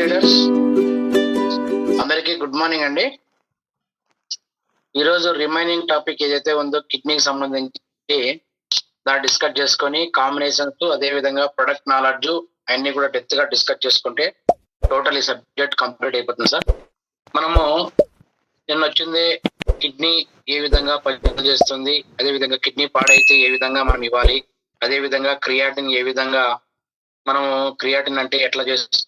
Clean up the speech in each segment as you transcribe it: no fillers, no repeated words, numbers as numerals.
Leaders అందరికీ good morning అండి. ఈరోజు రిమైనింగ్ టాపిక్ ఏదైతే ఉందో కిడ్నీకి సంబంధించి దాన్ని డిస్కస్ చేసుకొని కాంబినేషన్స్ అదే విధంగా ప్రొడక్ట్ నాలెడ్జ్ అన్ని కూడా డెప్త్ గా డిస్కస్ చేసుకుంటే టోటల్ ఈ సబ్జెక్ట్ కంప్లీట్ అయిపోతుంది సార్. మనము నిన్న వచ్చింది కిడ్నీ ఏ విధంగా పనిచేస్తుంది, అదే విధంగా కిడ్నీ పాడైతే ఏ విధంగా మనం ఇవ్వాలి, అదే విధంగా క్రియాటిన్ ఏ విధంగా మనము క్రియాటిన్ అంటే ఎట్లా చేస్తుంది,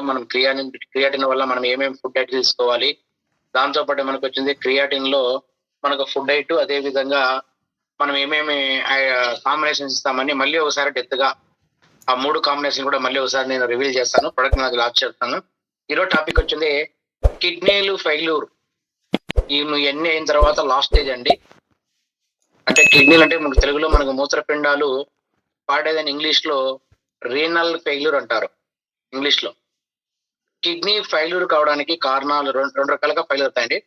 మనం క్రియాటిన్ వల్ల మనం ఏమేమి ఫుడ్ డైట్ తీసుకోవాలి, దాంతో పాటు మనకు వచ్చింది క్రియాటిన్ లో మనకు ఫుడ్ డైట్ అదే విధంగా మనం ఏమేమి కాంబినేషన్స్ ఇస్తామని మళ్ళీ ఒకసారి డెప్త్ గా ఆ 3 కాంబినేషన్ కూడా మళ్ళీ ఒకసారి నేను రివీల్ చేస్తాను, ప్రొడక్ట్ నాకు లాంచ్ చేస్తాను. ఈరోజు టాపిక్ వచ్చింది కిడ్నీలు ఫెయిల్యూర్. ఇవన్నీ అయిన తర్వాత లాస్ట్ స్టేజ్ అండి. అంటే కిడ్నీలు అంటే మనకు తెలుగులో మనకు మూత్రపిండాలు పాడేదని ఇంగ్లీష్ లో రీనల్ ఫెయిల్యూర్ అంటారు. ఇంగ్లీష్ లో కిడ్నీ ఫెయిల్యూర్ కావడానికి కారణాలు రెండు రకాలుగా ఫెయిల్ అవుతాయండి.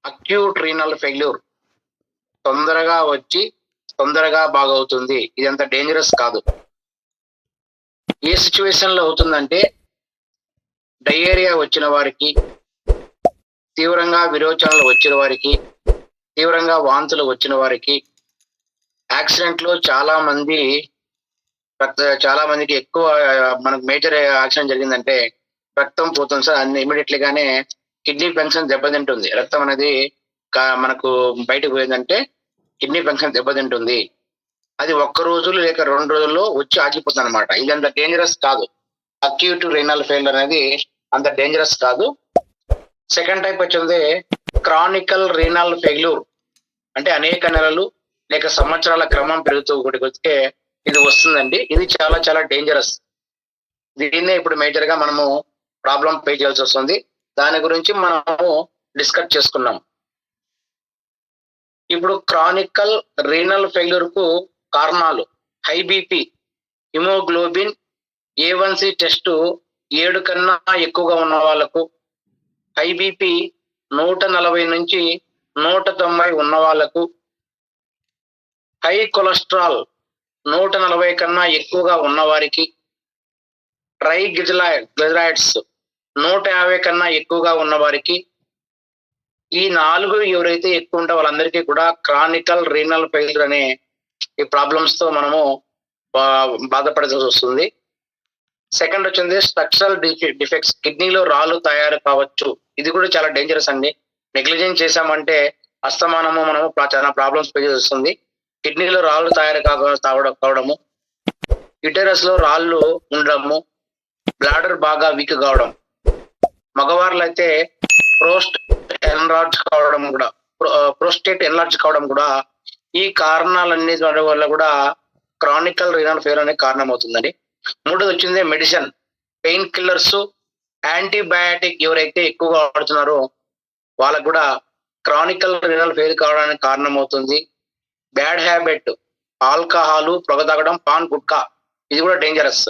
అక్యూట్ రీనల్ ఫెయిల్యూర్ తొందరగా వచ్చి తొందరగా బాగవుతుంది, ఇదంత డేంజరస్ కాదు. ఏ సిచ్యువేషన్ లో అవుతుందంటే డయేరియా వచ్చిన వారికి, తీవ్రంగా విరోచనాలు వచ్చిన వారికి, తీవ్రంగా వాంతులు వచ్చిన వారికి, యాక్సిడెంట్ లో చాలా మందికి ఎక్కువ మనకు మేజర్ యాక్సిడెంట్ జరిగిందంటే రక్తం పోతుంది సార్. అన్ని ఇమీడియట్లీ గానే కిడ్నీ ఫంక్షన్ దెబ్బతింటుంది. రక్తం అనేది మనకు బయటకు పోయిందంటే కిడ్నీ ఫంక్షన్ దెబ్బతింటుంది. అది 1 రోజు లేక 2 రోజుల్లో వచ్చి ఆగిపోతుంది అనమాట. ఇది అంత డేంజరస్ కాదు. అక్యూట్ రీనల్ ఫెయిల్యూర్ అనేది అంత డేంజరస్ కాదు. సెకండ్ టైప్ వచ్చింది క్రానికల్ రీనల్ ఫెయిల్యూర్. అంటే అనేక నెలలు లేక సంవత్సరాల క్రమం పెరుగుతూ వస్తే ఇది వస్తుందండి. ఇది చాలా చాలా డేంజరస్. దీన్నే ఇప్పుడు మేజర్ గా మనము ప్రాబ్లం ఫేస్ చేయాల్సి వస్తుంది. దాని గురించి మనము డిస్కస్ చేసుకున్నాం. ఇప్పుడు క్రానికల్ రీనల్ ఫెయిల్యూర్ కు కారణాలు high BP, haemoglobin A1C test 7 కన్నా ఎక్కువగా ఉన్న వాళ్ళకు, హై బీపీ 140 నుంచి 190 ఉన్న వాళ్ళకు, హై కొలెస్ట్రాల్ 140 కన్నా ఎక్కువగా ఉన్నవారికి, ట్రైగ్లిజరైడ్స్ 150 కన్నా ఎక్కువగా ఉన్నవారికి, ఈ 4 ఎవరైతే ఎక్కువ ఉంటే వాళ్ళందరికీ కూడా క్రానికల్ రీనల్ ఫెయిల్యూర్ అనే ఈ ప్రాబ్లమ్స్ తో మనము బాధపడాల్సి వస్తుంది. సెకండ్ వచ్చింది స్ట్రక్చరల్ డిఫెక్ట్స్. కిడ్నీలో రాళ్ళు తయారు కావచ్చు. ఇది కూడా చాలా డేంజరస్ అండి. నెగ్లిజెన్స్ చేశామంటే అస్తమానము మనము చాలా ప్రాబ్లమ్స్ ఫేస్ వస్తుంది. కిడ్నీలో రాళ్ళు తయారు కావడము, యుటెరస్ లో రాళ్ళు ఉండడము, బ్లాడర్ బాగా వీక్ కావడం, మగవారిలో అయితే ప్రోస్టేట్ ఎన్లార్జ్ కావడం కూడా ఈ కారణాలన్నీ వల్ల కూడా క్రానికల్ రీనల్ ఫెయిల్యూర్ అనే కారణం అవుతుందండి. 3 వచ్చింది మెడిసిన్, పెయిన్ కిల్లర్స్, యాంటీబయాటిక్ ఎవరైతే ఎక్కువగా వాడుతున్నారో వాళ్ళకు కూడా క్రానికల్ రీనల్ ఫెయిల్యూర్ కావడానికి కారణం అవుతుంది. బ్యాడ్ హ్యాబిట్, ఆల్కహాల్, పొగ తాగడం, పాన్, గుట్కా, ఇది కూడా డేంజరస్.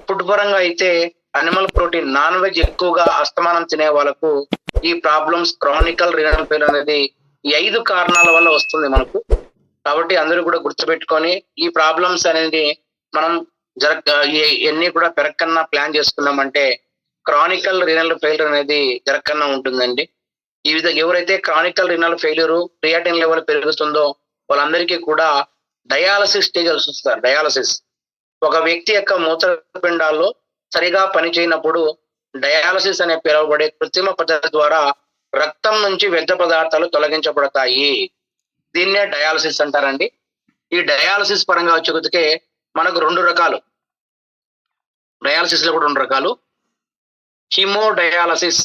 ఫుడ్ పరంగా అయితే అనిమల్ ప్రోటీన్, నాన్ వెజ్ ఎక్కువగా అస్తమానం తినే వాళ్ళకు ఈ ప్రాబ్లమ్స్ క్రానికల్ రీనల్ ఫెయిల్యూర్ అనేది ఈ 5 కారణాల వల్ల వస్తుంది మనకు. కాబట్టి అందరూ కూడా గుర్తుపెట్టుకొని ఈ ప్రాబ్లమ్స్ అనేది మనం ఇవన్నీ కూడా పెరగకన్నా ప్లాన్ చేసుకున్నామంటే క్రానికల్ రీనల్ ఫెయిల్యూర్ అనేది జరగకన్నా ఉంటుందండి. ఈ విధంగా ఎవరైతే chronic renal failure creatinine level పెరుగుతుందో వాళ్ళందరికీ కూడా డయాలసిస్ స్టేజ్ వస్తారు. డయాలసిస్ ఒక వ్యక్తి యొక్క మూత్రపిండాల్లో సరిగా పనిచేయనప్పుడు డయాలసిస్ అనే పిలువబడే కృత్రిమ పద్ధతి ద్వారా రక్తం నుంచి వ్యర్థ పదార్థాలు తొలగించబడతాయి. దీన్నే డయాలసిస్ అంటారండి. ఈ డయాలసిస్ పరంగా వచ్చేకొద్దికే మనకు 2 రకాలు, డయాలసిస్ లో కూడా 2 రకాలు. హిమోడయాలసిస్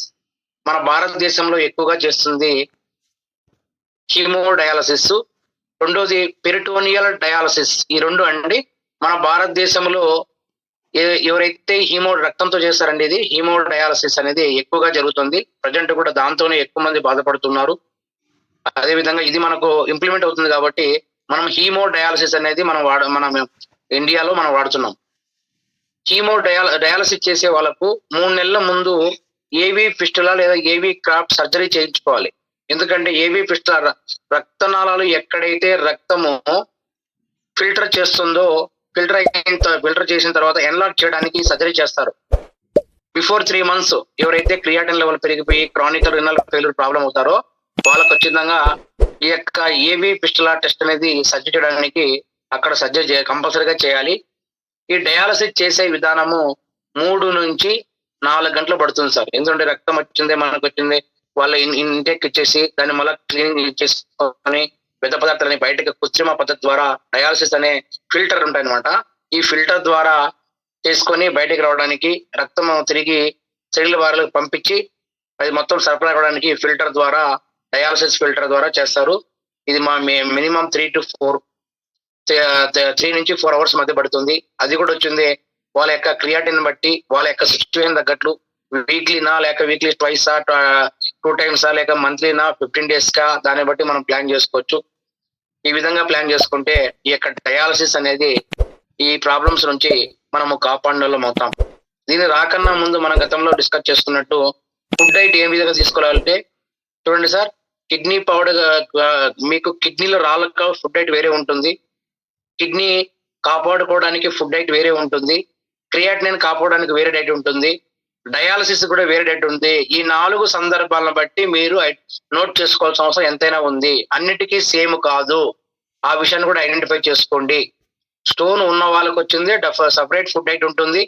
మన భారతదేశంలో ఎక్కువగా చేస్తుంది హిమోడయాలసిస్. రెండోది పెరిటోనియల్ డయాలసిస్. ఈ 2 అండి మన భారతదేశంలో ఎవరైతే రక్తంతో చేస్తారండి ఇది హిమోడయాలసిస్ అనేది ఎక్కువగా జరుగుతుంది. ప్రజెంట్ కూడా దాంతోనే ఎక్కువ మంది బాధపడుతున్నారు. అదే విధంగా ఇది మనకు ఇంప్లిమెంట్ అవుతుంది కాబట్టి మనం హీమోడయాలసిస్ అనేది మనం ఇండియాలో మనం వాడుతున్నాం. డయాలసిస్ చేసే వాళ్ళకు 3 నెలల ముందు ఏవి ఫిస్టులా లేదా ఏవి క్రాఫ్ట్ సర్జరీ చేయించుకోవాలి. ఎందుకంటే ఏవి ఫిస్టులా రక్తనాళాలు ఎక్కడైతే రక్తము ఫిల్టర్ చేస్తుందో ఫిల్టర్ చేసిన తర్వాత ఎన్లార్జ్ చేయడానికి సర్జరీ చేస్తారు. బిఫోర్ 3 months ఎవరైతే క్రియాటిన్ లెవెల్ పెరిగిపోయి క్రానికల్ రినల్ ఫెయిల్యూర్ ప్రాబ్లం అవుతారో వాళ్ళకు ఖచ్చితంగా ఈ యొక్క ఏవి పిస్టులా టెస్ట్ అనేది సర్జరీ చేయడానికి అక్కడ సర్జరీ కంపల్సరీగా చేయాలి. ఈ డయాలసిస్ చేసే విధానము 3 నుంచి 4 గంటలు పడుతుంది సార్. ఎందుకంటే రక్తం వచ్చింది మనకు వచ్చింది వాళ్ళ ఇంటేక్ ఇచ్చేసి దాన్ని మళ్ళీ క్లీనింగ్ చేసుకొని వ్యర్థ పదార్థాలని బయటకు కృత్రిమ పద్ధతి ద్వారా డయాలసిస్ అనే ఫిల్టర్ ఉంటాయి అనమాట. ఈ ఫిల్టర్ ద్వారా చేసుకొని బయటకు రావడానికి రక్తం తిరిగి శరీర వారికి పంపించి అది మొత్తం సరఫరా కావడానికి ఫిల్టర్ ద్వారా డయాలసిస్ ఫిల్టర్ ద్వారా చేస్తారు. ఇది మా మినిమం 3 నుంచి 4 hours మధ్య పడుతుంది. అది కూడా వచ్చింది వాళ్ళ యొక్క క్రియాటిన్ బట్టి వాళ్ళ యొక్క సిచ్యువేషన్ తగ్గట్లు వీక్లీనా లేక వీక్లీ ట్వైసా 2 times లేక మంత్లీనా 15 days దాన్ని బట్టి మనం ప్లాన్ చేసుకోవచ్చు. ఈ విధంగా ప్లాన్ చేసుకుంటే ఈ యొక్క డయాలసిస్ అనేది ఈ ప్రాబ్లమ్స్ నుంచి మనము కాపాడడం అవుతాం. దీని రాకన్నా ముందు మనం గతంలో డిస్కస్ చేసుకున్నట్టు ఫుడ్ డైట్ ఏ విధంగా తీసుకోవాలంటే చూడండి సార్, కిడ్నీ పౌడర్ మీకు కిడ్నీలో రాళ్ళక ఫుడ్ డైట్ వేరే ఉంటుంది, కిడ్నీ కాపాడుకోవడానికి ఫుడ్ డైట్ వేరే ఉంటుంది, క్రియాటినిన్ కాపాడడానికి వేరే డైట్ ఉంటుంది, డయాలసిస్ కూడా వేరే డైట్ ఉంది. ఈ 4 సందర్భాలను బట్టి మీరు నోట్ చేసుకోవాల్సిన అవసరం ఎంతైనా ఉంది. అన్నిటికీ సేమ్ కాదు, ఆ విషయాన్ని కూడా ఐడెంటిఫై చేసుకోండి. స్టోన్ ఉన్న వాళ్ళకి వచ్చింది సపరేట్ ఫుడ్ డైట్ ఉంటుంది.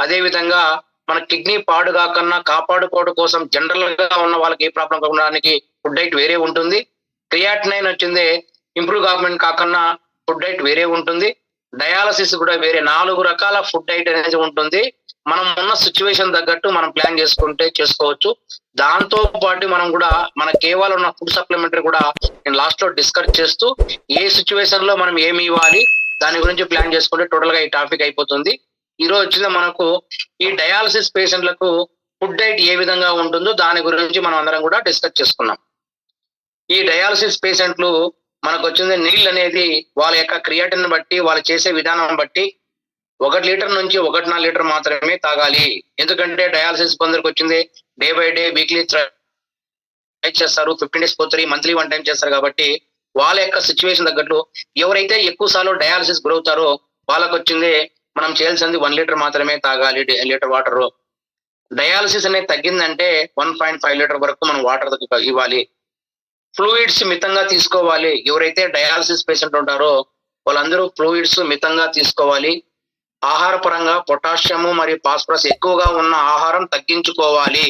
అదే విధంగా మన కిడ్నీ పాడు కాకుండా కాపాడుకోవడం కోసం జనరల్ గా ఉన్న వాళ్ళకి ఏ ప్రాబ్లం కావడానికి ఫుడ్ డైట్ వేరే ఉంటుంది. క్రియాటినైన్ వచ్చింది ఇంప్రూవ్ కాకుండా ఫుడ్ డైట్ వేరే ఉంటుంది. డయాలసిస్ కూడా వేరే 4 రకాల ఫుడ్ డైట్ అనేది ఉంటుంది. మనం ఉన్న సిచ్యువేషన్ తగ్గట్టు మనం ప్లాన్ చేసుకుంటే చేసుకోవచ్చు. దాంతో పాటు మనం కూడా మన కేవలం ఉన్న ఫుడ్ సప్లిమెంటరీ కూడా నేను లాస్ట్ లో డిస్కస్ చేస్తూ ఏ సిచ్యువేషన్ లో మనం ఏమి ఇవ్వాలి దాని గురించి ప్లాన్ చేసుకుంటే టోటల్ గా ఈ టాపిక్ అయిపోతుంది. ఈ రోజు వచ్చింది మనకు ఈ డయాలసిస్ పేషెంట్లకు ఫుడ్ డైట్ ఏ విధంగా ఉంటుందో దాని గురించి మనం అందరం కూడా డిస్కస్ చేసుకున్నాం. ఈ డయాలసిస్ పేషెంట్లు మనకు వచ్చింది నీళ్ళు అనేది వాళ్ళ యొక్క క్రియాటిన్ బట్టి వాళ్ళు చేసే విధానం బట్టి 1 లీటర్ నుంచి 1.4 లీటర్ మాత్రమే తాగాలి. ఎందుకంటే డయాలసిస్ కొందరికి వచ్చింది డే బై డే వీక్లీ చేస్తారు, 15 days పోతారు, మంత్లీ 1 time చేస్తారు. కాబట్టి వాళ్ళ యొక్క సిచ్యువేషన్ తగ్గట్లు ఎవరైతే ఎక్కువ సార్లు డయాలసిస్ గురవుతారో వాళ్ళకు వచ్చింది మనం చేయాల్సింది 1 లీటర్ మాత్రమే తాగాలి లీటర్ వాటర్. డయాలసిస్ అనేది తగ్గిందంటే 1.5 లీటర్ వరకు మనం వాటర్ ఇవ్వాలి. ఫ్లూయిడ్స్ మితంగా తీసుకోవాలి. ఎవరైతే డయాలసిస్ పేషెంట్ ఉంటారో వాళ్ళందరూ ఫ్లూయిడ్స్ మితంగా తీసుకోవాలి. ఆహార పరంగా పొటాషియం మరియు ఫాస్ఫరస్ ఎక్కువగా ఉన్న ఆహారం తగ్గించుకోవాలి.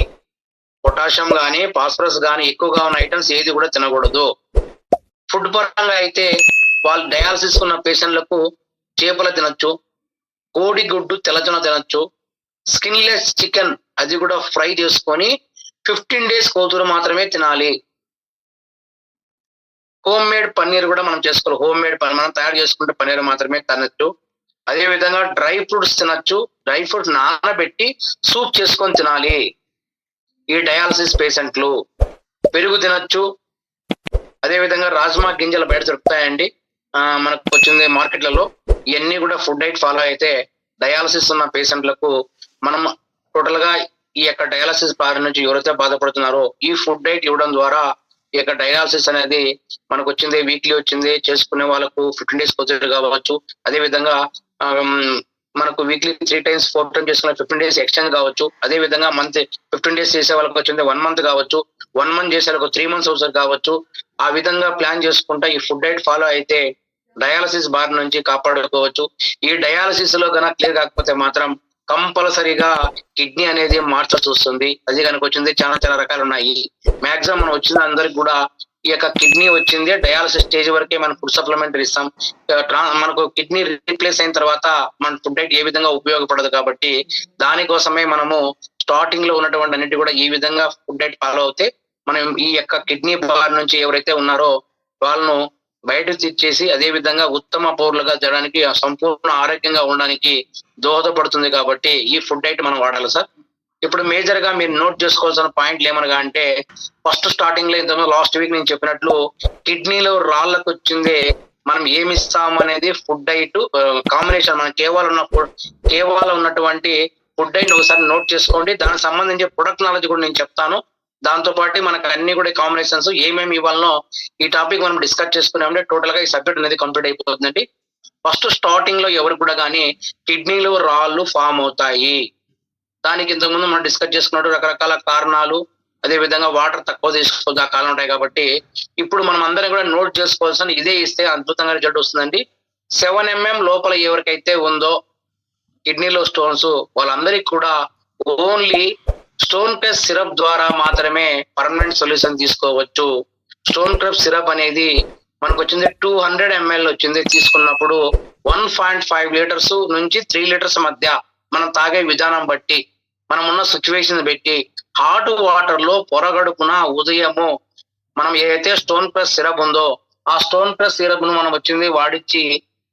పొటాషియం గానీ ఫాస్ఫరస్ గానీ ఎక్కువగా ఉన్న ఐటమ్స్ ఏది కూడా తినకూడదు. ఫుడ్ పరంగా అయితే వాళ్ళు డయాలసిస్ ఉన్న పేషెంట్లకు చేపలు తినొచ్చు, కోడి గుడ్డు తెల్లజొన్న తినొచ్చు, స్కిన్లెస్ చికెన్ అది కూడా ఫ్రై చేసుకొని 15 days కోతులు మాత్రమే తినాలి. హోమ్ మేడ్ పన్నీర్ కూడా మనం చేసుకోవాలి. హోమ్ మేడ్ మనం తయారు చేసుకుంటే పన్నీర్ మాత్రమే తినచ్చు. అదే విధంగా డ్రై ఫ్రూట్స్ తినచ్చు. డ్రై ఫ్రూట్స్ నానబెట్టి సూప్ చేసుకొని తినాలి. ఈ డయాలసిస్ పేషెంట్లు పెరుగు తినచ్చు. అదే విధంగా రాజ్మా గింజలు బయట దొరుకుతాయండి మనకు వచ్చింది మార్కెట్లలో. ఇవన్నీ కూడా ఫుడ్ డైట్ ఫాలో అయితే డయాలసిస్ ఉన్న పేషెంట్లకు మనం టోటల్ గా ఈ యొక్క డయాలసిస్ బారి నుంచి ఎవరైతే బాధపడుతున్నారో ఈ ఫుడ్ డైట్ ఇవ్వడం ద్వారా ఈ యొక్క డయాలసిస్ అనేది మనకు వచ్చింది వీక్లీ వచ్చింది చేసుకునే వాళ్ళకు 15 days పోతుంది కావచ్చు. అదే విధంగా మనకు వీక్లీ 3 times 4 times చేసుకున్న 15 days ఎక్స్చేంజ్ కావచ్చు. అదే విధంగా మంత్ 15 days చేసే వాళ్ళకి వచ్చింది 1 month కావచ్చు, 1 month చేసే వాళ్ళకు 3 months అవుతుంది కావచ్చు. ఆ విధంగా ప్లాన్ చేసుకుంటా ఈ ఫుడ్ డైట్ ఫాలో అయితే డయాలసిస్ బారి నుంచి కాపాడుకోవచ్చు. ఈ డయాలసిస్ లో కనుక క్లియర్ కాకపోతే మాత్రం కంపల్సరీగా కిడ్నీ అనేది మార్చాల్సి వస్తుంది. అది కనుక వచ్చింది చాలా రకాలు ఉన్నాయి. మాక్సిమం మనం వచ్చిన అందరికి కూడా ఈ యొక్క కిడ్నీ వచ్చింది డయాలసిస్ స్టేజ్ వరకే మనం ఫుడ్ సప్లిమెంటరీ ఇస్తాం. మనకు కిడ్నీ రీప్లేస్ అయిన తర్వాత మన ఫుడ్ డైట్ ఏ విధంగా ఉపయోగపడదు. కాబట్టి దానికోసమే మనము స్టార్టింగ్ లో ఉన్నటువంటి అన్నిటి కూడా ఈ విధంగా ఫుడ్ డైట్ ఫాలో అవుతే మనం ఈ యొక్క కిడ్నీ బారి నుంచి ఎవరైతే ఉన్నారో వాళ్ళను బయటకు తెచ్చేసి అదే విధంగా ఉత్తమ పౌరులుగా జరగడానికి సంపూర్ణ ఆరోగ్యంగా ఉండడానికి దోహదపడుతుంది. కాబట్టి ఈ ఫుడ్ డైట్ మనం వాడాలి సార్. ఇప్పుడు మేజర్ గా మీరు నోట్ చేసుకోవాల్సిన పాయింట్లు ఏమనగా అంటే ఫస్ట్ స్టార్టింగ్ లో ఇంతకుముందు లాస్ట్ వీక్ నేను చెప్పినట్లు కిడ్నీలో రాళ్ళకు వచ్చింది మనం ఏమి ఇస్తాం అనేది ఫుడ్ డైట్ కాంబినేషన్. మనం కేవలం ఉన్నటువంటి ఫుడ్ డైట్ ఒకసారి నోట్ చేసుకోండి. దానికి సంబంధించి ప్రొడక్ట్ నాలెడ్జ్ కూడా నేను చెప్తాను. దాంతో పాటు మనకు అన్ని కూడా కాంబినేషన్స్ ఏమేమి ఇవ్వాలనో ఈ టాపిక్ మనం డిస్కస్ చేసుకున్నామంటే టోటల్ గా ఈ సబ్జెక్ట్ అనేది కంప్లీట్ అయిపోతుందండి. ఫస్ట్ స్టార్టింగ్ లో ఎవరు కూడా కానీ కిడ్నీలో రాళ్ళు ఫామ్ అవుతాయి. దానికి ఇంతకుముందు మనం డిస్కస్ చేసుకున్నట్టు రకరకాల కారణాలు, అదే విధంగా వాటర్ తక్కువ తీసుకోవాలి ఆ కాలం ఉంటాయి కాబట్టి ఇప్పుడు మనం అందరం కూడా నోట్ చేసుకోవాల్సిన ఇదే ఇస్తే అద్భుతంగా రిజల్ట్ వస్తుందండి. 7 mm లోపల ఎవరికైతే ఉందో కిడ్నీలో స్టోన్స్ వాళ్ళందరికీ కూడా ఓన్లీ స్టోన్ క్రష్ సిరప్ ద్వారా మాత్రమే పర్మనెంట్ సొల్యూషన్ తీసుకోవచ్చు. స్టోన్ క్రష్ సిరప్ అనేది మనకు వచ్చింది 200 ml వచ్చింది. తీసుకున్నప్పుడు 1.5 లీటర్స్ నుంచి 3 లీటర్స్ మధ్య మనం తాగే విధానం బట్టి, మనం ఉన్న సిచ్యువేషన్ బట్టి హాట్ వాటర్ లో పొరగడుపున ఉదయము మనం ఏదైతే స్టోన్ క్రష్ సిరప్ ఉందో ఆ స్టోన్ క్రష్ సిరప్ ను మనం వచ్చింది వాడిచ్చి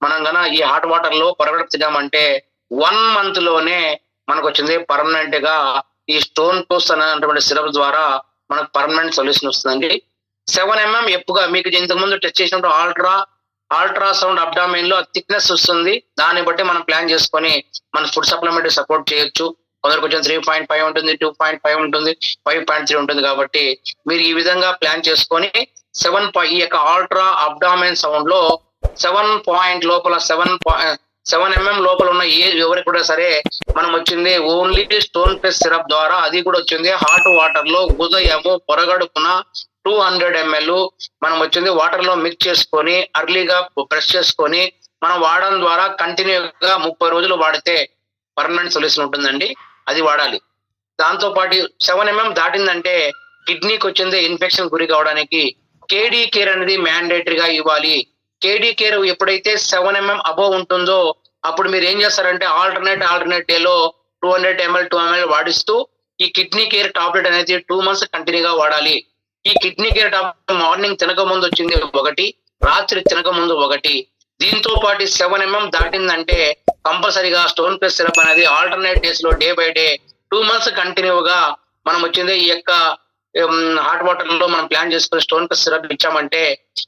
మనం గన ఈ హాట్ వాటర్ లో పొరగడుపు తినామంటే 1 month లోనే మనకు వచ్చింది పర్మనెంట్ గా ఈ స్టోన్ క్రష్ అనేటువంటి సిరప్ ద్వారా మనకు పర్మనెంట్ సొల్యూషన్ వస్తుందండి. 7 mm ఎప్పుగా మీకు ఇంతకు ముందు టెస్ట్ చేసినప్పుడు అల్ట్రాసౌండ్ అబ్డామిన్ లో థిక్నెస్ వస్తుంది. దాన్ని బట్టి మనం ప్లాన్ చేసుకొని మన ఫుడ్ సప్లిమెంటరీ సపోర్ట్ చేయొచ్చు. కొందరికి వచ్చిన 3.5 ఉంటుంది, 2.5 ఉంటుంది, 5.3 ఉంటుంది. కాబట్టి మీరు ఈ విధంగా ప్లాన్ చేసుకొని ఈ యొక్క అల్ట్రా అబ్డామిన్ సౌండ్ లో 7 లోపల 7 mm లోపల ఉన్న ఎవరికి కూడా సరే మనం వచ్చింది ఓన్లీ స్టోన్ క్రష్ సిరప్ ద్వారా, అది కూడా వచ్చింది హాట్ వాటర్ లో ఉదయము పొరగడుపున 200 ml మనం వచ్చింది వాటర్ లో మిక్స్ చేసుకొని అర్లీగా ప్రెస్ చేసుకొని మనం వాడడం ద్వారా కంటిన్యూగా 30 రోజులు వాడితే పర్మనెంట్ సొల్యూషన్ ఉంటుందండి. అది వాడాలి. దాంతో పాటు 7 mm దాటిందంటే కిడ్నీకి వచ్చింది ఇన్ఫెక్షన్ గురి కావడానికి కేడీ కేర్ అనేది మ్యాండేటరీగా ఇవ్వాలి. కేడీ కేర్ ఎప్పుడైతే 7 mm అబోవ్ ఉంటుందో అప్పుడు మీరు ఏం చేస్తారంటే ఆల్టర్నేట్ డే లో 200 ml వాడిస్తూ ఈ కిడ్నీ కేర్ టాబ్లెట్ అనేది 2 months కంటిన్యూగా వాడాలి. ఈ కిడ్నీ కేర్ టాబ్లెట్ మార్నింగ్ తినక ముందు వచ్చింది ఒకటి, రాత్రి తినక ముందు ఒకటి. దీంతో పాటు 7 mm దాటిందంటే కంపల్సరీగా స్టోన్ క్రష్ సిరప్ అనేది ఆల్టర్నేట్ డేస్ లో డే బై డే 2 months కంటిన్యూగా మనం వచ్చింది ఈ యొక్క హాట్ వాటర్ లో మనం ప్లాన్ చేసుకుని స్టోన్ క్రష్ సిరప్ ఇచ్చామంటే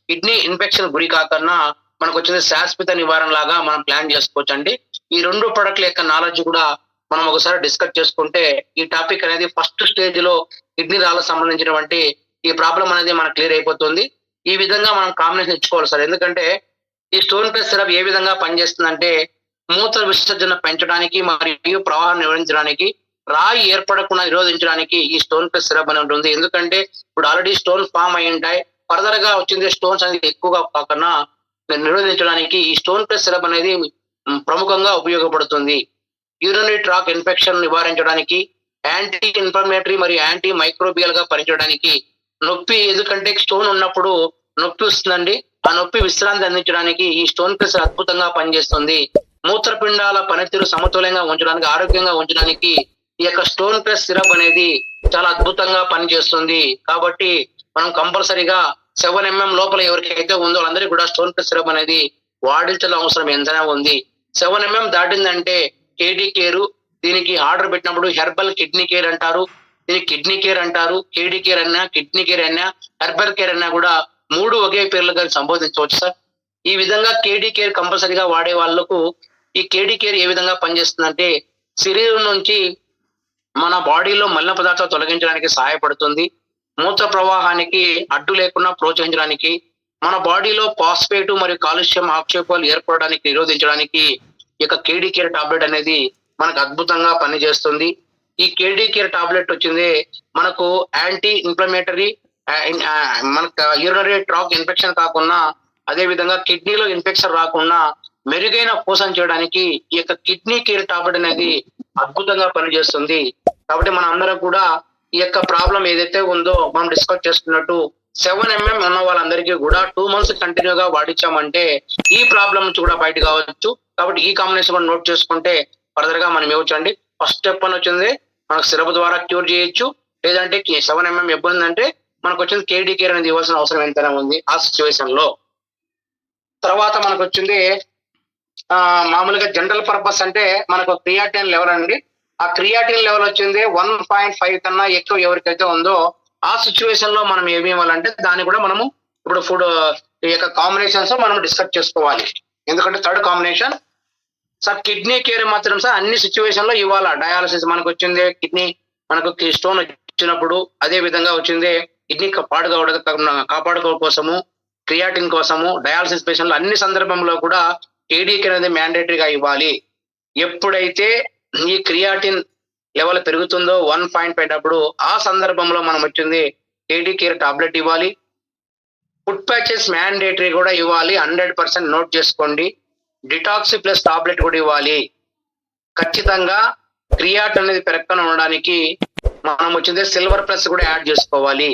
కిడ్నీ ఇన్ఫెక్షన్ గురి కాకుండా మనకు వచ్చింది శాశ్వత నివారణ లాగా మనం ప్లాన్ చేసుకోవచ్చు అండి. ఈ 2 ప్రొడక్ట్ల యొక్క నాలెడ్జ్ కూడా మనం ఒకసారి డిస్కస్ చేసుకుంటే ఈ టాపిక్ అనేది ఫస్ట్ స్టేజ్ లో కిడ్నీ రాళ్ళకు సంబంధించినటువంటి ఈ ప్రాబ్లం అనేది మనకు క్లియర్ అయిపోతుంది. ఈ విధంగా మనం కాంబినేషన్ ఇచ్చుకోవాలి సార్. ఎందుకంటే ఈ స్టోన్ క్రష్ సిరప్ ఏ విధంగా పనిచేస్తుందంటే మూత్ర విసర్జన పెంచడానికి మరియు ప్రవాహం నివారించడానికి, రాయి ఏర్పడకుండా నిరోధించడానికి ఈ స్టోన్ క్రష్ సిరప్ అని ఉంటుంది. ఎందుకంటే ఇప్పుడు ఆల్రెడీ స్టోన్ ఫామ్ అయి ఉంటాయి, ఫర్దర్ గా వచ్చింది స్టోన్స్ అనేది ఎక్కువగా కాకుండా నిరోధించడానికి ఈ స్టోన్ క్రష్ సిరప్ అనేది ప్రముఖంగా ఉపయోగపడుతుంది. యూరినరీ ట్రాక్ ఇన్ఫెక్షన్ నివారించడానికి, యాంటీ ఇన్ఫ్లమేటరీ మరియు యాంటీ మైక్రోబియల్ గా పనిచేయడానికి, నొప్పి ఎందుకంటే స్టోన్ ఉన్నప్పుడు నొప్పి వస్తుందండి, ఆ నొప్పి విశ్రాంతి అందించడానికి ఈ స్టోన్ క్రష్ అద్భుతంగా పనిచేస్తుంది. మూత్రపిండాల పనితీరు సమతుల్యంగా ఉంచడానికి, ఆరోగ్యంగా ఉంచడానికి ఈ యొక్క స్టోన్ క్రష్ సిరప్ అనేది చాలా అద్భుతంగా పనిచేస్తుంది. కాబట్టి మనం కంపల్సరీగా 7 mm లోపల ఎవరికైతే ఉందో వాళ్ళందరికీ కూడా స్టోన్ క్రష్ సిరప్ అనేది వాడించాల్సిన అవసరం ఎంతైనా ఉంది. 7 mm దాటిందంటే కేడీ కేర్, దీనికి ఆర్డర్ పెట్టినప్పుడు హెర్బల్ కిడ్నీ కేర్ అంటారు, దీనికి కిడ్నీ కేర్ అంటారు. కేడీ కేర్ అన్నా, కిడ్నీ కేర్ అన్నా, హెర్బల్ కేర్ అన్నా కూడా 3 ఒకే పేర్లుగా సంబోధించవచ్చు సార్. ఈ విధంగా కేడీ కేర్ కంపల్సరీగా వాడే వాళ్ళకు ఈ కేడీ కేర్ ఏ విధంగా పనిచేస్తుందంటే శరీరం నుంచి మన బాడీలో మలిన పదార్థాలు తొలగించడానికి సహాయపడుతుంది. మూత్ర ప్రవాహానికి అడ్డు లేకుండా ప్రోత్సహించడానికి, మన బాడీలో ఫాస్ఫేట్ మరియు కాల్షియం ఆక్షేపాలు ఏర్పడడానికి నిరోధించడానికి ఈ యొక్క కేడీ కేర్ టాబ్లెట్ అనేది మనకు అద్భుతంగా పనిచేస్తుంది. ఈ కేడీ కేర్ టాబ్లెట్ వచ్చింది మనకు యాంటీ ఇన్ఫ్లమేటరీ, మనకు యూరినరీ ట్రాక్ ఇన్ఫెక్షన్ కాకుండా, అదే విధంగా కిడ్నీలో ఇన్ఫెక్షన్ రాకుండా మెరుగైన పోషణ చేయడానికి ఈ యొక్క కిడ్నీ కేర్ టాబ్లెట్ అనేది అద్భుతంగా పనిచేస్తుంది. కాబట్టి మన అందరం కూడా ఈ యొక్క ప్రాబ్లం ఏదైతే ఉందో మనం డిస్కస్ చేసుకున్నట్టు 7 mm ఉన్న వాళ్ళందరికీ కూడా 2 months కంటిన్యూగా వాడించామంటే ఈ ప్రాబ్లం నుంచి కూడా బయట కావచ్చు. కాబట్టి ఈ కాంబినేషన్ కూడా నోట్ చేసుకుంటే ఫర్దర్ గా మనం ఇవ్వచ్చండి. ఫస్ట్ స్టెప్ అని వచ్చింది మనకు సిరప్ ద్వారా క్యూర్ చేయొచ్చు, లేదంటే 7 mm ఇబ్బంది అంటే మనకు వచ్చింది కేడీ కేర్ అనేది ఇవ్వాల్సిన అవసరం ఎంతైనా ఉంది ఆ సిచ్యువేషన్ లో. తర్వాత మనకు వచ్చింది మామూలుగా జనరల్ పర్పస్ అంటే మనకు క్రియాటిన్ లెవెల్ అండి. ఆ క్రియాటిన్ లెవెల్ వచ్చింది 1.5 కన్నా ఎక్కువ ఎవరికైతే ఉందో ఆ సిచ్యువేషన్ లో మనం ఏమి ఇవ్వాలంటే దాన్ని కూడా మనము ఇప్పుడు ఫుడ్ ఈ యొక్క కాంబినేషన్స్ మనం డిస్కస్ చేసుకోవాలి. ఎందుకంటే third combination sir kidney care మాత్రం సార్ అన్ని సిచ్యువేషన్ లో ఇవ్వాలా. డయాలసిస్ మనకు వచ్చింది కిడ్నీ మనకు స్టోన్ వచ్చినప్పుడు, అదే విధంగా వచ్చింది కిడ్నీ కాపాడుకోవడం కోసము, క్రియాటిన్ కోసము, డయాలసిస్ పేషెంట్లు అన్ని సందర్భంలో కూడా కేడీ కేర్ అనేది మ్యాండేటరీగా ఇవ్వాలి. ఎప్పుడైతే ఈ క్రియాటిన్ లెవెల్ పెరుగుతుందో 1.5 అప్పుడు ఆ సందర్భంలో మనం వచ్చింది కేడీ కేర్ టాబ్లెట్ ఇవ్వాలి. ఫుడ్ ప్యాచెస్ మ్యాండేటరీ కూడా ఇవ్వాలి. 100% నోట్ చేసుకోండి. డిటాక్సి ప్లస్ టాబ్లెట్ కూడా ఇవ్వాలి. ఖచ్చితంగా క్రియాట్ అనేది పెరగకుండా ఉండడానికి మనం వచ్చింది సిల్వర్ ప్లస్ కూడా యాడ్ చేసుకోవాలి.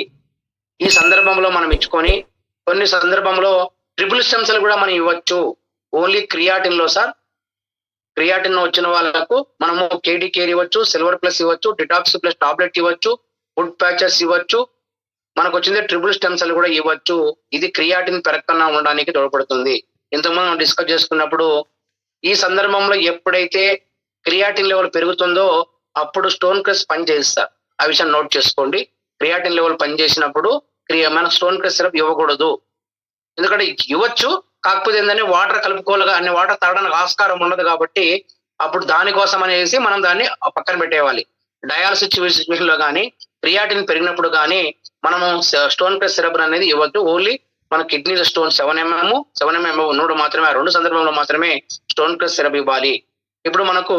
ఈ సందర్భంలో మనం ఇచ్చుకొని కొన్ని సందర్భంలో ట్రిపుల్ స్టెమ్ సెల్ కూడా మనం ఇవ్వచ్చు. ఓన్లీ క్రియాటిన్ లో సార్, క్రియాటిన్ వచ్చిన వాళ్ళకు మనము కేడీ కేర్ ఇవ్వచ్చు, సిల్వర్ ప్లస్ ఇవ్వచ్చు, డిటాక్స్ ప్లస్ టాబ్లెట్ ఇవ్వచ్చు, ఫుడ్ ప్యాచెస్ ఇవ్వచ్చు, మనకు వచ్చింది ట్రిపుల్ స్టెమ్ సెల్ కూడా ఇవ్వచ్చు. ఇది క్రియాటిన్ పెరగకుండా ఉండడానికి తోడ్పడుతుంది. ఇంతకుముందు మనం డిస్కస్ చేసుకున్నప్పుడు ఈ సందర్భంలో ఎప్పుడైతే క్రియాటిన్ లెవెల్ పెరుగుతుందో అప్పుడు స్టోన్ క్రష్ పని చేస్తారు. ఆ విషయం నోట్ చేసుకోండి. క్రియాటిన్ లెవెల్ పనిచేసినప్పుడు మన స్టోన్ క్రష్ సిరప్ ఇవ్వకూడదు. ఎందుకంటే ఇవ్వచ్చు, కాకపోతే ఏంటంటే వాటర్ కలుపుకోలుగా అన్ని వాటర్ తాగడానికి ఆస్కారం ఉండదు కాబట్టి అప్పుడు దానికోసం అనేసి మనం దాన్ని పక్కన పెట్టేవాలి. డయాలసిస్ సిచ్యువేషన్ లో కానీ క్రియాటిన్ పెరిగినప్పుడు కానీ మనము స్టోన్ క్రష్ సిరప్ అనేది ఇవ్వద్దు. ఓన్లీ మన కిడ్నీలో స్టోన్ 7 mm ఉన్నప్పుడు మాత్రమే, ఆ 2 సందర్భంలో మాత్రమే స్టోన్ క్రష్ సిరప్ ఇవ్వాలి. ఇప్పుడు మనకు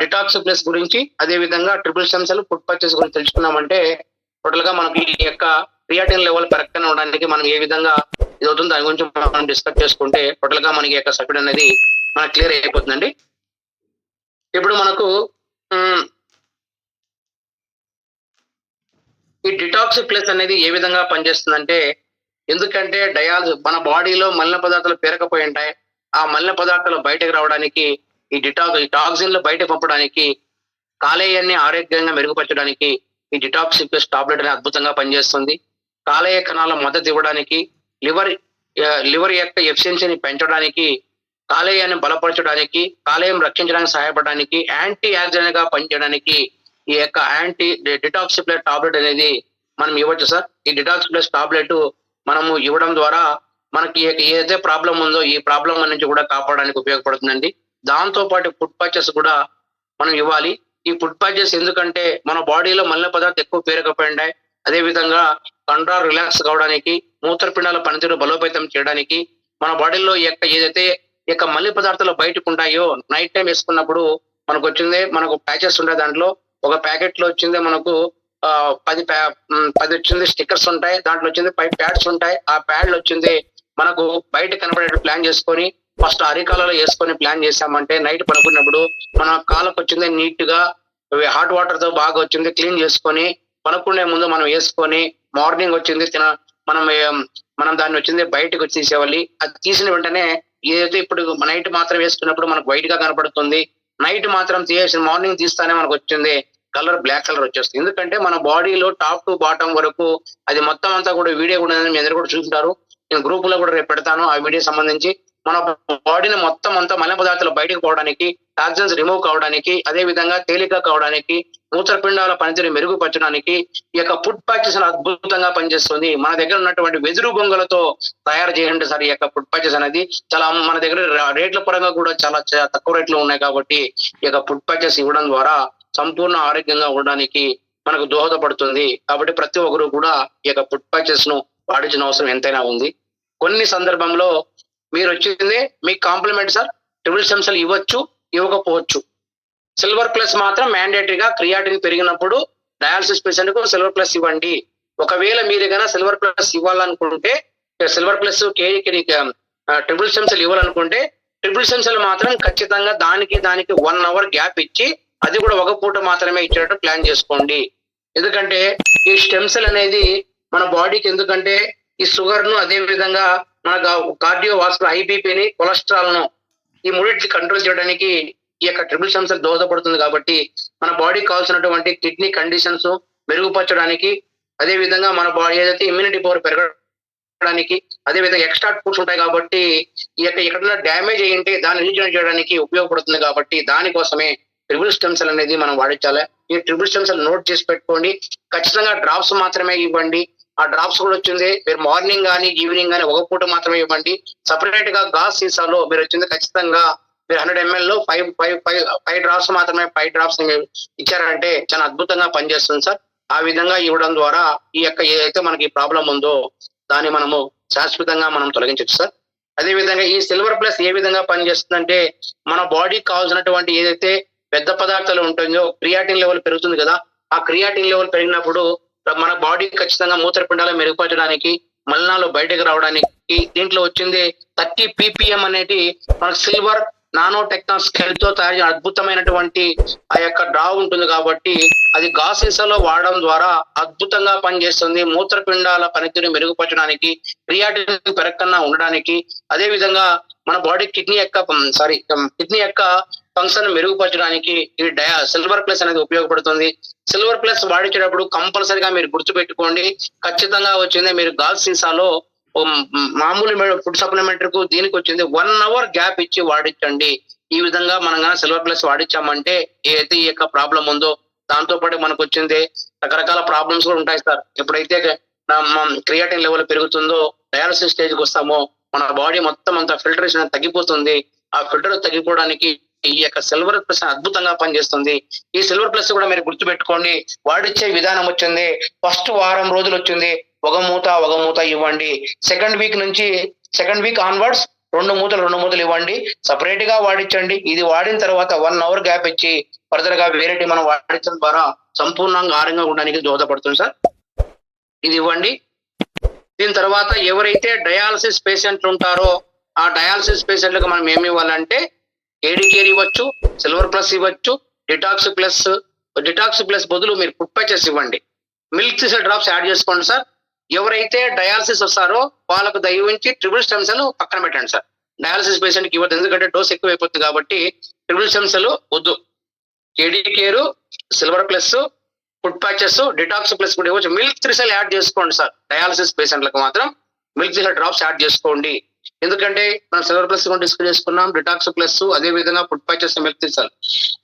డిటాక్స్ ప్లస్ గురించి అదే విధంగా triple stem cell food purchase గురించి తెలుసుకున్నామంటే టోటల్ గా మనకి ఈ యొక్క క్రియాటిన్ లెవెల్ కరెక్ట్ ఉండడానికి మనం ఏ విధంగా ఇది అవుతుంది దాని గురించి మనం డిస్కస్ చేసుకుంటే టోటల్ గా మనకి యొక్క సబ్జెక్ట్ అనేది మనకు క్లియర్ అయిపోతుందండి. ఇప్పుడు మనకు ఈ డిటాక్స్ ప్లస్ అనేది ఏ విధంగా పనిచేస్తుందంటే, ఎందుకంటే మన బాడీలో మలిన పదార్థాలు పేరకపోయి ఉంటాయి. ఆ మలిన పదార్థాలు బయటకు రావడానికి ఈ టాక్సిన్లు బయటకు పంపడానికి, కాలేయాన్ని ఆరోగ్యంగా మెరుగుపరచడానికి ఈ డిటాక్స్ ప్లస్ టాబ్లెట్ అనేది అద్భుతంగా పనిచేస్తుంది. కాలేయ కణాల మద్దతు ఇవ్వడానికి, లివర్ యొక్క ఎఫిషియన్సీని పెంచడానికి, కాలేయాన్ని బలపరచడానికి, కాలేయం రక్షించడానికి సహాయపడడానికి, యాంటీ యాక్సిడెంట్ గా పనిచేయడానికి ఈ యొక్క డిటాక్స్ ప్లస్ టాబ్లెట్ అనేది మనం ఇవ్వచ్చు సార్. ఈ డిటాక్స్ ప్లస్ టాబ్లెట్ మనము ఇవ్వడం ద్వారా మనకి ఏదైతే ప్రాబ్లం ఉందో ఈ ప్రాబ్లం నుంచి కూడా కాపాడడానికి ఉపయోగపడుతుందండి. దాంతో పాటు ఫుడ్ ప్యాచెస్ కూడా మనం ఇవ్వాలి. ఈ ఫుడ్ ప్యాచెస్ ఎందుకంటే మన బాడీలో మలిన పదార్థాలు ఎక్కువ పేరకపోయింటాయి. అదే విధంగా కంట్రోల్ రిలాక్స్ కావడానికి, మూత్రపిండాల పనితీరు బలోపేతం చేయడానికి, మన బాడీలో ఏదైతే మలిన పదార్థాలు బయటకు ఉంటాయో నైట్ టైం వేసుకున్నప్పుడు మనకు వచ్చింది, మనకు ప్యాచెస్ ఉంటాయి. దాంట్లో ఒక ప్యాకెట్ లో వచ్చింది మనకు 10 వచ్చింది స్టిక్కర్స్ ఉంటాయి. దాంట్లో వచ్చింది 5 ప్యాడ్స్ ఉంటాయి. ఆ ప్యాడ్లు వచ్చింది మనకు బయట కనబడేట్టు ప్లాన్ చేసుకొని ఫస్ట్ అరికాలలో వేసుకొని ప్లాన్ చేసామంటే నైట్ పడుకున్నప్పుడు మన కాళ్ళకు వచ్చింది నీట్ గా హాట్ వాటర్ తో బాగా వచ్చింది క్లీన్ చేసుకొని పనుకునే ముందు మనం వేసుకొని మార్నింగ్ వచ్చింది మనం దాన్ని వచ్చింది బయటకు వచ్చి తీసేవాలి. అది తీసిన వెంటనే ఏదైతే ఇప్పుడు నైట్ మాత్రం వేసుకున్నప్పుడు మనకు వైట్ గా కనపడుతుంది, నైట్ మాత్రం తీసేసి మార్నింగ్ తీస్తానే మనకు వచ్చింది కలర్ బ్లాక్ కలర్ వచ్చేస్తుంది. ఎందుకంటే మన బాడీలో టాప్ టు బాటం వరకు అది మొత్తం అంతా కూడా వీడియో కూడా మీ అందరూ కూడా చూసుంటారు. నేను గ్రూప్ లో కూడా రేపు పెడతాను ఆ వీడియో సంబంధించి. మన బాడీని మొత్తం అంతా మలిన పదార్థాలు బయటకు పోవడానికి, టాక్సిన్స్ రిమూవ్ కావడానికి, అదే విధంగా తేలిక కావడానికి, మూత్రపిండాల పనితీరు మెరుగుపరచడానికి ఈ యొక్క ఫుడ్ ప్యాచెస్ అద్భుతంగా పనిచేస్తుంది. మన దగ్గర ఉన్నటువంటి వెదురు బొంగలతో తయారు చేయండి సార్. ఈ యొక్క ఫుడ్ ప్యాచెస్ అనేది చాలా మన దగ్గర రేట్ల పరంగా కూడా చాలా తక్కువ రేట్లు ఉన్నాయి కాబట్టి ఈ యొక్క ఫుడ్ ప్యాచెస్ ఇవ్వడం ద్వారా సంపూర్ణ ఆరోగ్యంగా ఉండడానికి మనకు దోహదపడుతుంది. కాబట్టి ప్రతి ఒక్కరు కూడా ఈ యొక్క ఫుడ్ ప్యాచెస్ ను వాడించిన అవసరం ఎంతైనా ఉంది. కొన్ని సందర్భంలో మీరు వచ్చింది మీకు compliment sir triple stem cell ఇవ్వచ్చు, ఇవ్వకపోవచ్చు. సిల్వర్ ప్లస్ మాత్రం మ్యాండేటరీగా క్రియాటిన్ పెరిగినప్పుడు డయాలసిస్ పేషెంట్ కు సిల్వర్ ప్లస్ ఇవ్వండి. ఒకవేళ మీరు ఏదైనా సిల్వర్ ప్లస్ ఇవ్వాలనుకుంటే silver plus triple stem cell ఇవ్వాలనుకుంటే ట్రిపుల్ స్టెమ్ సెల్ మాత్రం ఖచ్చితంగా దానికి 1 hour గ్యాప్ ఇచ్చి అది కూడా ఒక పూట మాత్రమే ఇచ్చేటట్టు ప్లాన్ చేసుకోండి. ఎందుకంటే ఈ స్టెమ్ సెల్ అనేది మన బాడీకి, ఎందుకంటే ఈ షుగర్ ను అదే విధంగా మన కార్డియో వాస్కులర్ ఐబీపీని, కొలెస్ట్రాల్ ను ఈ మూడింటిని కంట్రోల్ చేయడానికి ఈ యొక్క ట్రిపుల్ స్టెమ్ సెల్ దోహదపడుతుంది. కాబట్టి మన బాడీకి కావాల్సినటువంటి కిడ్నీ కండిషన్స్ మెరుగుపరచడానికి, అదే విధంగా మన బాడీ ఏదైతే ఇమ్యూనిటీ పవర్ పెరగడానికి, అదే విధంగా ఎక్స్ట్రా ఫుడ్స్ ఉంటాయి కాబట్టి ఈ యొక్క ఎక్కడైనా డ్యామేజ్ అయ్యింటే దాన్ని రీజనరేట్ చేయడానికి ఉపయోగపడుతుంది. కాబట్టి దానికోసమే ట్రిపుల్ స్టెమ్ సెల్ అనేది మనం వాడించాలి. ఈ ట్రిపుల్ స్టెమ్ సెల్ నోట్ చేసి పెట్టుకోండి. ఖచ్చితంగా డ్రాప్స్ మాత్రమే ఇవ్వండి. ఆ డ్రాప్స్ కూడా వచ్చింది మీరు మార్నింగ్ కానీ ఈవినింగ్ కానీ ఒక పూట మాత్రమే ఇవ్వండి. సపరేట్ గా గాస్ సీసాలో మీరు వచ్చింది ఖచ్చితంగా మీరు 100 ml లో 5 డ్రాప్స్ మాత్రమే 5 డ్రాప్స్ ఇచ్చారంటే చాలా అద్భుతంగా పనిచేస్తుంది సార్. ఆ విధంగా ఇవ్వడం ద్వారా ఈ యొక్క ఏదైతే మనకి ప్రాబ్లం ఉందో దాన్ని మనము శాశ్వతంగా మనం తొలగించవచ్చు సార్. అదే విధంగా ఈ సిల్వర్ ప్లస్ ఏ విధంగా పనిచేస్తుందంటే మన బాడీకి కావాల్సినటువంటి ఏదైతే వ్యర్థ పదార్థాలు ఉంటుందో క్రియాటిన్ లెవెల్ పెరుగుతుంది కదా, ఆ క్రియాటిన్ లెవెల్ పెరిగినప్పుడు మన బాడీ ఖచ్చితంగా మూత్రపిండాలు మెరుగుపరచడానికి, మలినాలు బయటకు రావడానికి దీంట్లో వచ్చింది 30 ppm అనేది మనకు సిల్వర్ నానో టెక్నాల్ స్కేల్ తో తయారు చేసిన అద్భుతమైనటువంటి ఆ యొక్క డ్రావ్ ఉంటుంది కాబట్టి అది గాజు సీసాలో వాడడం ద్వారా అద్భుతంగా పనిచేస్తుంది. మూత్రపిండాల పనితీరు మెరుగుపరచడానికి, క్రియాటిన్ పెరగకుండా ఉండడానికి, అదే విధంగా మన బాడీ కిడ్నీ యొక్క ఫంక్షన్ మెరుగుపరచడానికి ఈ సిల్వర్ ప్లస్ అనేది ఉపయోగపడుతుంది. సిల్వర్ ప్లస్ వాడించేటప్పుడు కంపల్సరిగా మీరు గుర్తుపెట్టుకోండి, ఖచ్చితంగా వచ్చింది మీరు గాజు సీసాలో మామూలు ఫుడ్ సప్లిమెంటరీ కు దీనికి వచ్చింది 1 hour గ్యాప్ ఇచ్చి వాడించండి. ఈ విధంగా మనం సిల్వర్ ప్లస్ వాడించామంటే ఏదైతే ఈ యొక్క ప్రాబ్లం ఉందో దాంతో పాటు మనకు వచ్చింది రకరకాల ప్రాబ్లమ్స్ కూడా ఉంటాయి సార్. ఎప్పుడైతే క్రియాటిన్ లెవెల్ పెరుగుతుందో డయాలసిస్ స్టేజ్ కి వస్తామో మన బాడీ మొత్తం అంతా ఫిల్టరేషన్ తగ్గిపోతుంది. ఆ ఫిల్టర్ తగ్గిపోవడానికి ఈ యొక్క సిల్వర్ ప్లస్ అద్భుతంగా పనిచేస్తుంది. ఈ సిల్వర్ ప్లస్ కూడా మీరు గుర్తుపెట్టుకోండి, వాడిచ్చే విధానం వచ్చింది ఫస్ట్ వారం రోజులు వచ్చింది ఒక మూత ఇవ్వండి. సెకండ్ వీక్ ఆన్వర్డ్స్ 2 మూతలు ఇవ్వండి. సపరేట్ గా వాడించండి. ఇది వాడిన తర్వాత 1 hour గ్యాప్ ఇచ్చి ఫర్దర్ గా వేరేటి మనం వాడించడం ద్వారా సంపూర్ణంగా ఆరోగ్యంగా ఉండడానికి దోహదపడుతుంది సార్. ఇది ఇవ్వండి. దీని తర్వాత ఎవరైతే డయాలసిస్ పేషెంట్లు ఉంటారో ఆ డయాలసిస్ పేషెంట్లకు మనం ఏమి ఇవ్వాలంటే ఏడికేర్ ఇవ్వచ్చు, సిల్వర్ ప్లస్ ఇవ్వచ్చు, డిటాక్స్ ప్లస్ బదులు మీరు ఫుడ్ ప్యాచెస్ ఇవ్వండి. మిల్క్ సిసల్ డ్రాప్స్ యాడ్ చేసుకోండి సార్. ఎవరైతే డయాలసిస్ వస్తారో వాళ్ళకు దయవుంచి ట్రిపుల్ స్టెమ్ సెల్ పక్కన పెట్టండి సార్. డయాలసిస్ పేషెంట్ కి ఇవ్వద్దు, ఎందుకంటే డోస్ ఎక్కువ అయిపోతుంది కాబట్టి ట్రిపుల్ స్టెమ్ సెల్ వద్దు. ఏడికేర్, silver plus, food patches, detox plus కూడా ఇవ్వచ్చు. మిల్క్ త్రిసెల్ యాడ్ చేసుకోండి సార్. డయాలసిస్ పేషెంట్లకు మాత్రం మిల్క్ త్రిసెల్ డ్రాప్స్ యాడ్ చేసుకోండి. ఎందుకంటే మనం సిల్వర్ ప్లస్ డిస్కస్ చేసుకున్నాం, డిటాక్స్ ప్లస్, అదే విధంగా ఫుడ్ ప్యాచెస్, మిల్క్ త్రిసెల్.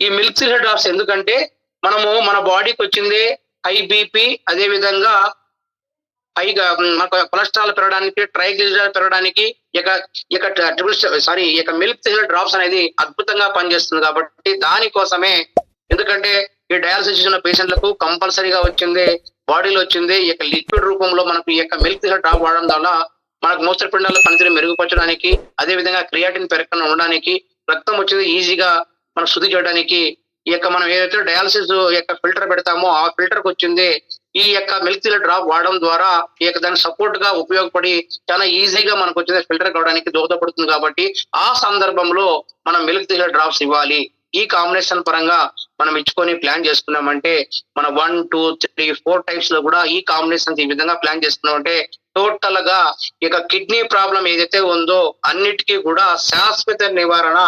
ఈ మిల్క్ త్రిసెల్ డ్రాప్స్ ఎందుకంటే మన బాడీకి వచ్చింది హై బీపీ, అదే విధంగా పైగా మనకు కొలెస్ట్రాల్ పెరగడానికి, ట్రైగ్లిజరైడ్ పెరగడానికి ఇక మిల్క్ థిసల్ డ్రాప్స్ అనేది అద్భుతంగా పనిచేస్తుంది. కాబట్టి దానికోసమే, ఎందుకంటే ఈ డయాలసిస్ చేసిన పేషెంట్లకు కంపల్సరీగా వచ్చింది బాడీలో వచ్చింది ఈ యొక్క లిక్విడ్ రూపంలో మనకు ఈ యొక్క మిల్క్ థిసల్ డ్రాప్ వాడడం వల్ల మనకు మూత్రపిండాల పనితీరు మెరుగుపరచడానికి, అదే విధంగా క్రియాటిన్ పెరగకుండా ఉండడానికి, రక్తం వచ్చింది ఈజీగా మనం శుద్ధి చేయడానికి ఈ యొక్క మనం ఏదైతే డయాలసిస్ యొక్క ఫిల్టర్ పెడతామో ఆ ఫిల్టర్ కి వచ్చింది ఈ యొక్క మిల్క్ థిసల్ డ్రాప్ వాడడం ద్వారా ఈ యొక్క దానికి సపోర్ట్ గా ఉపయోగపడి చాలా ఈజీగా మనకు వచ్చింది ఫిల్టర్ కావడానికి దోహదపడుతుంది. కాబట్టి ఆ సందర్భంలో మనం మిల్క్ థిసల్ డ్రాప్స్ ఇవ్వాలి. ఈ కాంబినేషన్ పరంగా మనం ఇచ్చుకొని ప్లాన్ చేసుకున్నామంటే మన 1, 2, 3, 4 టైప్స్ లో కూడా ఈ కాంబినేషన్స్ ఈ విధంగా ప్లాన్ చేసుకున్నామంటే టోటల్ గా ఇక కిడ్నీ ప్రాబ్లం ఏదైతే ఉందో అన్నిటికీ కూడా శాశ్వత నివారణ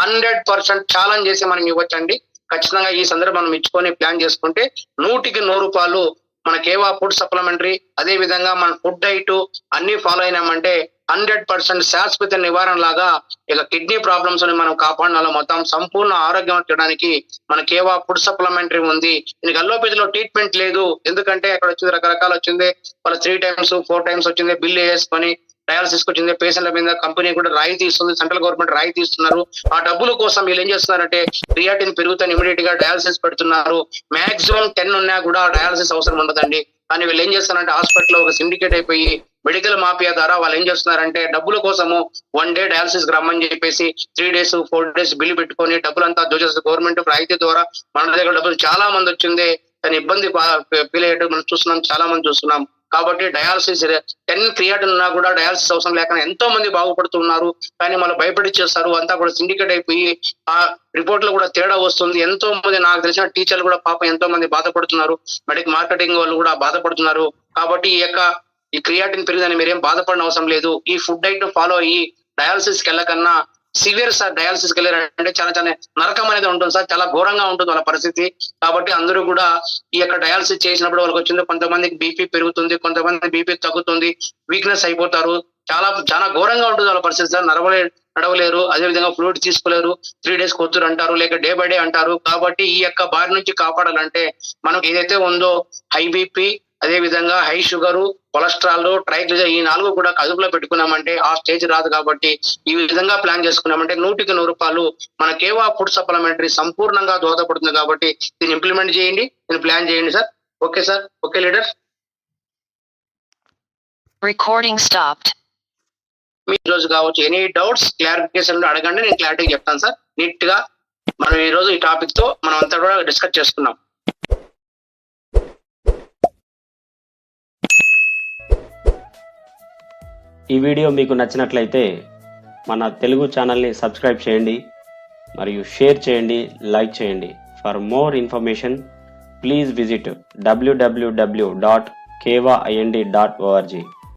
100% ఛాలెంజ్ చేసి మనం ఇవ్వచ్చండి. ఖచ్చితంగా ఈ సందర్భం మనం ఇచ్చుకొని ప్లాన్ చేసుకుంటే 100కి 100 రూపాయలు మనకేవా ఫుడ్ సప్లిమెంటరీ, అదే విధంగా మన ఫుడ్ డైట్ అన్ని ఫాలో అయినామంటే 100% శాశ్వత నివారణ లాగా ఇక కిడ్నీ ప్రాబ్లమ్స్ ని మనం కాపాడాలో మొత్తం సంపూర్ణ ఆరోగ్యం చేయడానికి మనకేవా ఫుడ్ సప్లిమెంటరీ ఉంది. దీనికి అల్లోపతిలో ట్రీట్మెంట్ లేదు, ఎందుకంటే అక్కడ వచ్చింది రకరకాల వచ్చింది వాళ్ళ 3 times 4 times వచ్చింది బిల్లు వేసుకొని డయాలసిస్ కి వచ్చింది. పేషెంట్ల మీద కంపెనీ కూడా రాయితీ ఇస్తుంది, సెంట్రల్ గవర్నమెంట్ రాయితీ ఇస్తున్నారు. ఆ డబ్బుల కోసం వీళ్ళు ఏం చేస్తున్నారంటే క్రియాటిన్ పెరుగుతాను ఇమీడియట్ గా డయాలసిస్ పెడుతున్నారు. మాక్సిమం 10 ఉన్నా కూడా డయాలసిస్ అవసరం ఉండదండి. కానీ వీళ్ళు ఏం చేస్తున్నారంటే హాస్పిటల్ ఒక సిండికేట్ అయిపోయి మెడికల్ మాఫియా ద్వారా వాళ్ళు ఏం చేస్తున్నారంటే డబ్బుల కోసము 1 day డయాలసిస్ రమ్మని చెప్పేసి 3 days 4 days బిల్లు పెట్టుకొని డబ్బులంతా దోచేస్తారు. గవర్నమెంట్ రాయితీ ద్వారా మన దగ్గర డబ్బులు చాలా మంది వచ్చింది, కానీ ఇబ్బంది ఫీల్ అయ్యేట్టు మనం చూస్తున్నాం, చాలా మంది చూస్తున్నాం. కాబట్టి డయాలసిస్ 10 క్రియాటిన్ ఉన్నా కూడా డయాలసిస్ అవసరం లేకుండా ఎంతో మంది బాగుపడుతున్నారు. కానీ మళ్ళీ భయపడిచ్చేస్తారు, అంతా కూడా సిండికేట్ అయిపోయి ఆ రిపోర్ట్ లో కూడా తేడా వస్తుంది. ఎంతో మంది నాకు తెలిసిన టీచర్లు కూడా పాపం ఎంతో మంది బాధపడుతున్నారు, మార్కెటింగ్ వాళ్ళు కూడా బాధపడుతున్నారు. కాబట్టి ఈ క్రియాటిన్ పెరిగిందని మీరేం బాధపడిన అవసరం లేదు. ఈ ఫుడ్ డైట్ ఫాలో అయ్యి డయాలసిస్ కి వెళ్ళకన్నా సివియర్ సార్ డయాలసిస్ కి వెళ్ళారంటే చాలా చాలా నరకం అనేది ఉంటుంది సార్, చాలా ఘోరంగా ఉంటుంది వాళ్ళ పరిస్థితి. కాబట్టి అందరూ కూడా ఈ యొక్క డయాలసిస్ చేసినప్పుడు వాళ్ళకి వచ్చింది కొంతమందికి బీపీ పెరుగుతుంది, కొంతమంది బీపీ తగ్గుతుంది, వీక్నెస్ అయిపోతారు, చాలా ఘోరంగా ఉంటుంది వాళ్ళ పరిస్థితి సార్. నడవలేరు, అదే విధంగా ఫ్లూయిడ్ తీసుకోలేరు, 3 days కొద్దురు అంటారు, లేక డే బై డే అంటారు. కాబట్టి ఈ యొక్క బారి నుంచి కాపాడాలంటే మనకు ఏదైతే ఉందో హై బీపీ, అదే విధంగా హై షుగరు, కొలెస్ట్రాల్, ట్రైగ్లిజరైడ్ ఈ 4 కూడా అదుపులో పెట్టుకున్నామంటే ఆ స్టేజ్ రాదు. కాబట్టి ఈ విధంగా ప్లాన్ చేసుకున్నామంటే 100కి 100 రూపాయలు మనకేవా ఫుడ్ సప్లిమెంటరీ సంపూర్ణంగా దోహదపడుతుంది. కాబట్టి దీన్ని ఇంప్లిమెంట్ చేయండి, దీన్ని ప్లాన్ చేయండి sir. Okay sir, okay leader. Recording stopped. మీ రోజు కావచ్చు ఎనీ డౌట్స్ క్లారిఫికేషన్ అడగండి, నేను క్లారిటీ చెప్తాను సార్ నీట్ గా. మనం ఈ రోజు ఈ టాపిక్ తో మనం అంతా కూడా డిస్కస్ చేసుకున్నాం. ఈ వీడియో మీకు నచ్చినట్లయితే మన తెలుగు ఛానల్ని సబ్స్క్రైబ్ చేయండి మరియు షేర్ చేయండి, లైక్ చేయండి. For more information please visit www.kevaind.org.